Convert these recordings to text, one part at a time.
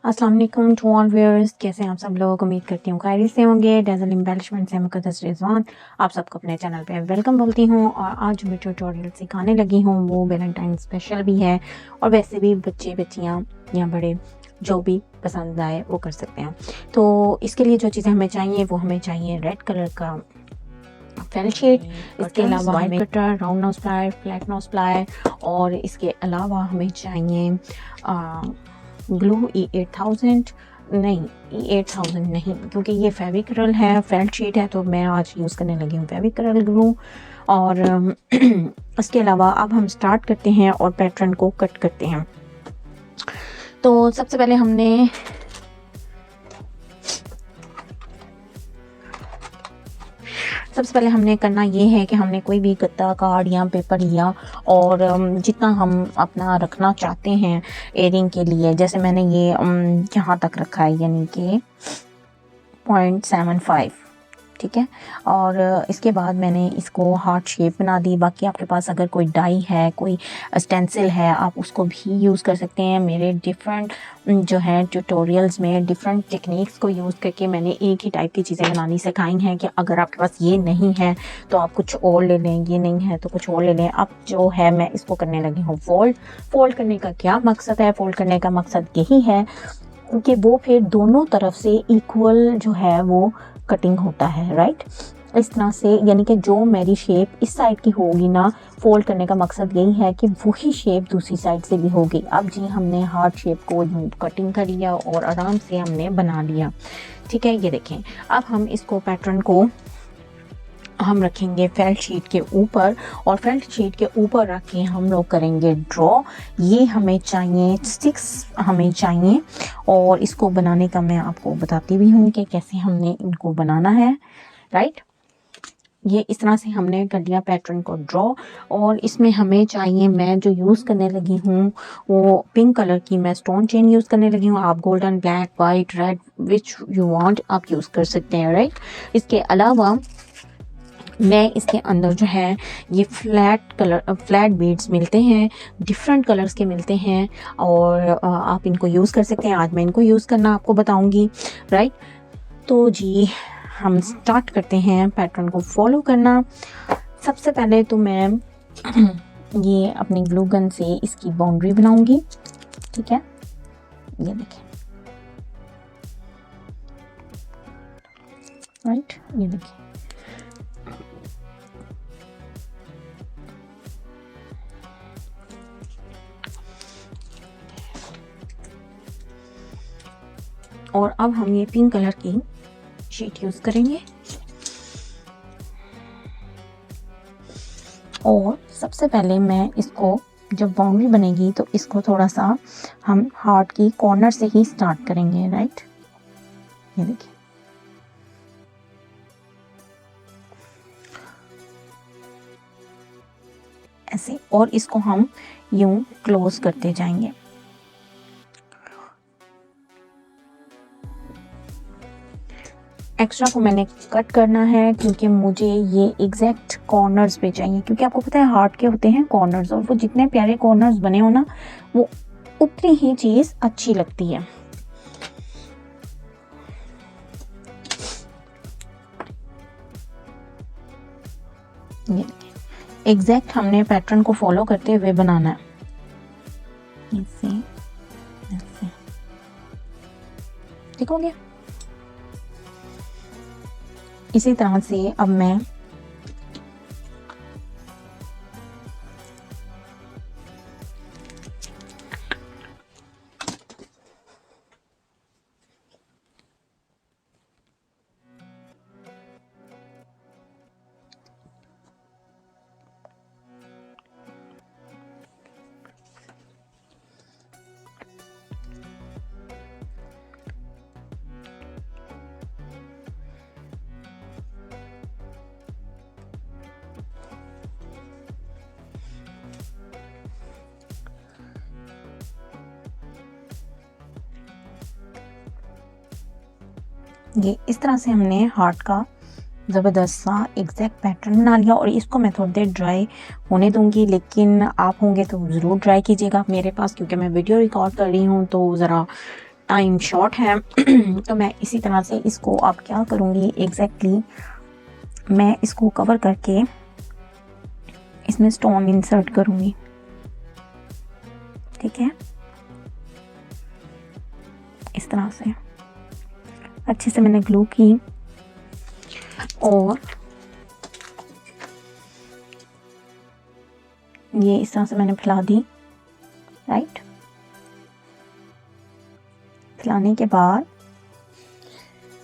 अस्सलाम वालेकुम to all viewers. कैसे हैं आप सब लोग? उम्मीद करती हूँ खैरियत से होंगे। डेज़ल एम्बेलिशमेंट से मुक़द्दस रिज़वान आप सबको अपने चैनल पे वेलकम बोलती हूँ। और आज मैं ट्यूटोरियल सिखाने लगी हूँ वो वैलेंटाइन स्पेशल भी है और वैसे भी बच्चे बच्चियाँ या बड़े जो भी पसंद आए वो कर सकते हैं। तो इसके लिए जो चीज़ें हमें चाहिए वो हमें चाहिए रेड कलर का फेल्ट शीट, इसके अलावा white cutter, round knows plier, flat knows plier और इसके अलावा हमें चाहिए ग्लू E8000 नहीं, E8000 नहीं, क्योंकि ये फेविक्रल है, फेल्ट शीट है, तो मैं आज यूज़ करने लगी हूँ फेविक्रल ग्लू। और इसके अलावा अब हम स्टार्ट करते हैं और पैटर्न को कट करते हैं। तो सबसे पहले हमने करना ये है कि हमने कोई भी गत्ता कार्ड या पेपर लिया और जितना हम अपना रखना चाहते हैं एयरिंग के लिए, जैसे मैंने ये यहाँ तक रखा है यानी कि 0.75, ठीक है। और इसके बाद मैंने इसको हार्ट शेप बना दी। बाकी आपके पास अगर कोई डाई है, कोई स्टेंसिल है, आप उसको भी यूज़ कर सकते हैं। मेरे डिफरेंट जो है ट्यूटोरियल्स में डिफरेंट टेक्निक्स को यूज़ करके मैंने एक ही टाइप की चीज़ें बनानी सिखाई हैं कि अगर आपके पास ये नहीं है तो आप कुछ और ले लें, ये नहीं है तो कुछ और ले लें। अब जो है मैं इसको करने लगी हूँ फोल्ड करने का क्या मकसद है? फोल्ड करने का मकसद यही है कि वो फिर दोनों तरफ से इक्वल जो है वो कटिंग होता है, राइट। इस तरह से यानी कि जो मेरी शेप इस साइड की होगी ना, फोल्ड करने का मकसद यही है कि वही शेप दूसरी साइड से भी होगी। अब जी हमने हार्ट शेप को कटिंग कर लिया और आराम से हमने बना लिया, ठीक है। ये देखें, अब हम इसको पैटर्न को हम रखेंगे फेल्ट शीट के ऊपर और फेल्ट शीट के ऊपर रख के हम लोग करेंगे ड्रॉ। ये हमें चाहिए स्टिक्स हमें चाहिए और इसको बनाने का मैं आपको बताती भी हूँ कि कैसे हमने इनको बनाना है, राइट। ये इस तरह से हमने कर लिया पैटर्न को ड्रॉ और इसमें हमें चाहिए, मैं जो यूज़ करने लगी हूँ वो पिंक कलर की मैं स्टोन चेन यूज़ करने लगी हूँ। आप golden, black, white, red which you want आप यूज़ कर सकते हैं, राइट। इसके अलावा मैं इसके अंदर जो है ये फ्लैट बीड्स मिलते हैं, डिफरेंट कलर्स के मिलते हैं और आप इनको यूज़ कर सकते हैं। आज मैं इनको यूज़ करना आपको बताऊंगी, राइट। तो जी हम स्टार्ट करते हैं पैटर्न को फॉलो करना। सबसे पहले तो मैं ये अपनी ग्लू गन से इसकी बाउंड्री बनाऊंगी, ठीक है। ये देखें, राइट, ये देखिए। और अब हम ये पिंक कलर की शीट यूज़ करेंगे और सबसे पहले मैं इसको, जब बाउंड्री बनेगी तो इसको थोड़ा सा हम हार्ट की कॉर्नर से ही स्टार्ट करेंगे, राइट। ये देखिए, ऐसे, और इसको हम यूं क्लोज करते जाएंगे। एक्स्ट्रा को मैंने कट करना है क्योंकि मुझे ये एग्जैक्ट कॉर्नर्स पे चाहिए, क्योंकि आपको पता है हार्ट के होते हैं कॉर्नर्स और वो जितने प्यारे कॉर्नर्स बने हो ना वो उतनी ही चीज़ अच्छी लगती है। ये एग्जैक्ट हमने पैटर्न को फॉलो करते हुए बनाना है, ऐसे ऐसे, ठीक हो गया। इसी तरह से अब मैं ये इस तरह से हमने हार्ट का ज़बरदस्त सा एग्जैक्ट पैटर्न बना लिया और इसको मैं थोड़ी देर ड्राई होने दूंगी, लेकिन आप होंगे तो ज़रूर ड्राई कीजिएगा मेरे पास, क्योंकि मैं वीडियो रिकॉर्ड कर रही हूँ तो ज़रा टाइम शॉर्ट है तो मैं इसी तरह से इसको अब क्या करूँगी एग्जैक्टली, मैं इसको कवर करके इसमें स्टोन इंसर्ट करूँगी। ठीक है, इस तरह से अच्छे से मैंने ग्लू की और ये इस तरह से मैंने फैला दी। राइट, फैलाने के बाद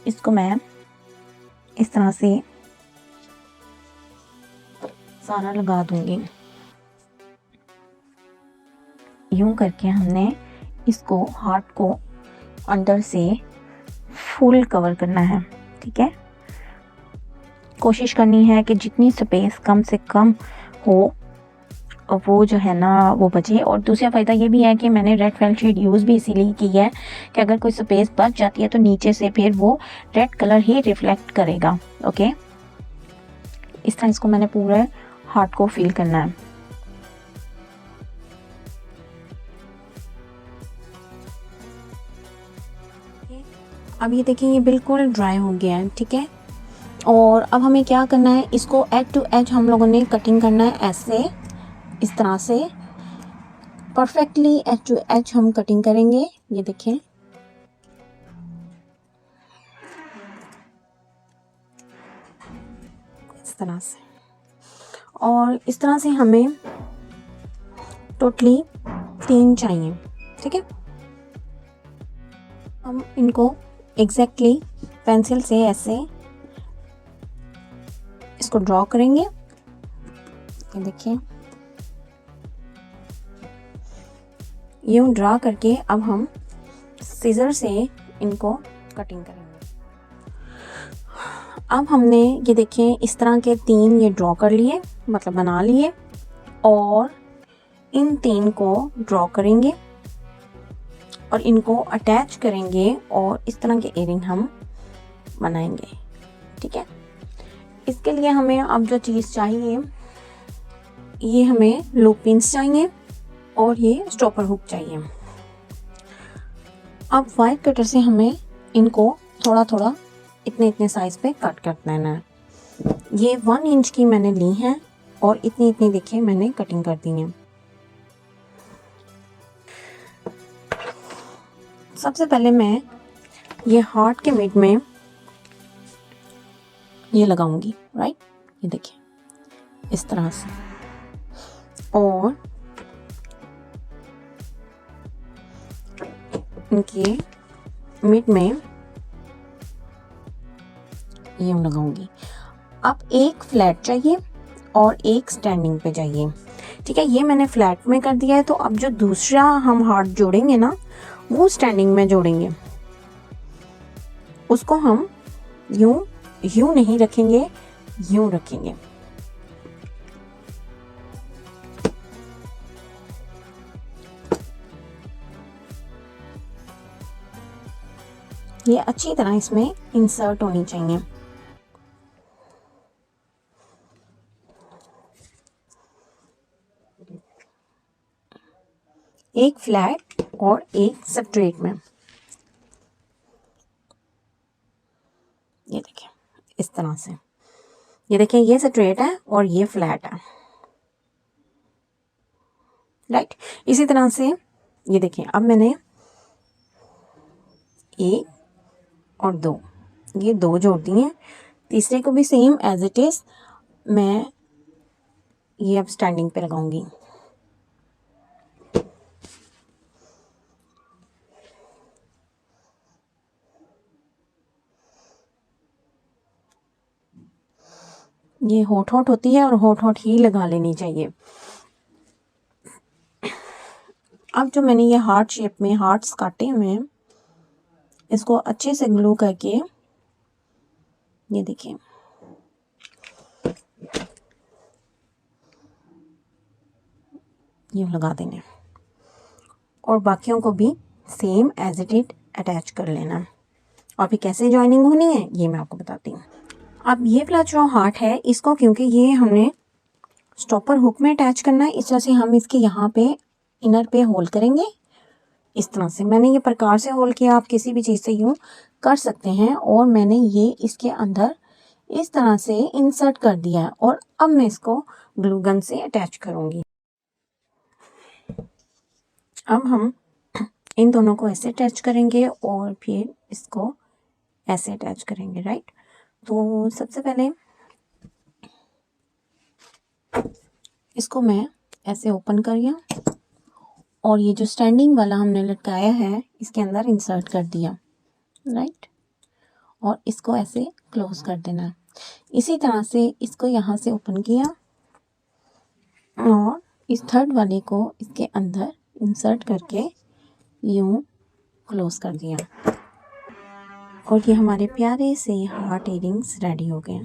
इसको मैं इस तरह से सारा लगा दूंगी। यूं करके हमने इसको हार्ट को अंदर से फुल कवर करना है। ठीक है, कोशिश करनी है कि जितनी स्पेस कम से कम हो वो जो है ना वो बचे। और दूसरा फ़ायदा ये भी है कि मैंने रेड फेल्ट शेड यूज़ भी इसीलिए की है कि अगर कोई स्पेस बच जाती है तो नीचे से फिर वो रेड कलर ही रिफ्लेक्ट करेगा। ओके, इस तरह इसको मैंने पूरे हार्ट को फिल करना है। अब ये देखिए ये बिल्कुल ड्राई हो गया है। ठीक है, और अब हमें क्या करना है, इसको एज टू एज हम लोगों ने कटिंग करना है ऐसे, इस तरह से परफेक्टली एज टू एज हम कटिंग करेंगे। ये देखिए इस तरह से, और इस तरह से हमें टोटली 3 चाहिए। ठीक है, हम इनको एग्जैक्टली पेंसिल से ऐसे इसको ड्रॉ करेंगे। ये देखिए यूं ड्रा करके अब हम सीजर से इनको कटिंग करेंगे। अब हमने ये देखें इस तरह के 3 ये ड्रॉ कर लिए, मतलब बना लिए, और इन 3 को ड्रॉ करेंगे और इनको अटैच करेंगे और इस तरह के इयरिंग हम बनाएंगे। ठीक है, इसके लिए हमें अब जो चीज़ चाहिए, ये हमें लूप पिन्स चाहिए और ये स्टॉपर हुक चाहिए। अब वायर कटर से हमें इनको थोड़ा थोड़ा इतने इतने साइज पे कट कर देना है। ये 1 इंच की मैंने ली है और इतनी इतनी देखिए मैंने कटिंग कर दी है। सबसे पहले मैं ये हार्ट के मिड में ये लगाऊंगी। राइट, ये देखिए इस तरह से, और इनके मिड में ये लगाऊंगी। अब एक फ्लैट चाहिए और एक स्टैंडिंग पे चाहिए। ठीक है, ये मैंने फ्लैट में कर दिया है। तो अब जो दूसरा हम हार्ट जोड़ेंगे ना वो स्टैंडिंग में जोड़ेंगे। उसको हम यूं नहीं रखेंगे, यूं रखेंगे। ये अच्छी तरह इसमें इंसर्ट होनी चाहिए। एक फ्लैट और एक स्ट्रेट में। ये देखिए इस तरह से, ये देखिए ये स्ट्रेट है और ये फ्लैट है। राइट, इसी तरह से ये देखिए अब मैंने 1 और 2 ये 2 जोड़ दिए हैं। तीसरे को भी सेम एज इट इज मैं ये अब स्टैंडिंग पे लगाऊंगी। ये होठ होठ होती है और होठ होठ ही लगा लेनी चाहिए। अब जो मैंने ये हार्ट शेप में हार्ट्स काटे हुए हैं, इसको अच्छे से ग्लू करके ये देखिए ये लगा देने, और बाकियों को भी same as it is attach कर लेना। और फिर कैसे जॉइनिंग होनी है ये मैं आपको बताती हूँ। अब ये वाला जो हार्ट है इसको, क्योंकि ये हमने स्टॉपर हुक में अटैच करना है, इस वजह से हम इसके यहाँ पे इनर पे होल करेंगे। इस तरह से मैंने ये प्रकार से होल किया, आप किसी भी चीज़ से यूँ कर सकते हैं। और मैंने ये इसके अंदर इस तरह से इंसर्ट कर दिया है और अब मैं इसको ग्लू गन से अटैच करूँगी। अब हम इन दोनों को ऐसे अटैच करेंगे और फिर इसको ऐसे अटैच करेंगे, राइट। तो सबसे पहले इसको मैं ऐसे ओपन करिए और ये जो स्टैंडिंग वाला हमने लटकाया है इसके अंदर इंसर्ट कर दिया, राइट। और इसको ऐसे क्लोज कर देना। इसी तरह से इसको यहाँ से ओपन किया और इस थर्ड वाले को इसके अंदर इंसर्ट करके यूँ क्लोज कर दिया और ये हमारे प्यारे से हार्ट इयरिंग्स रेडी हो गए।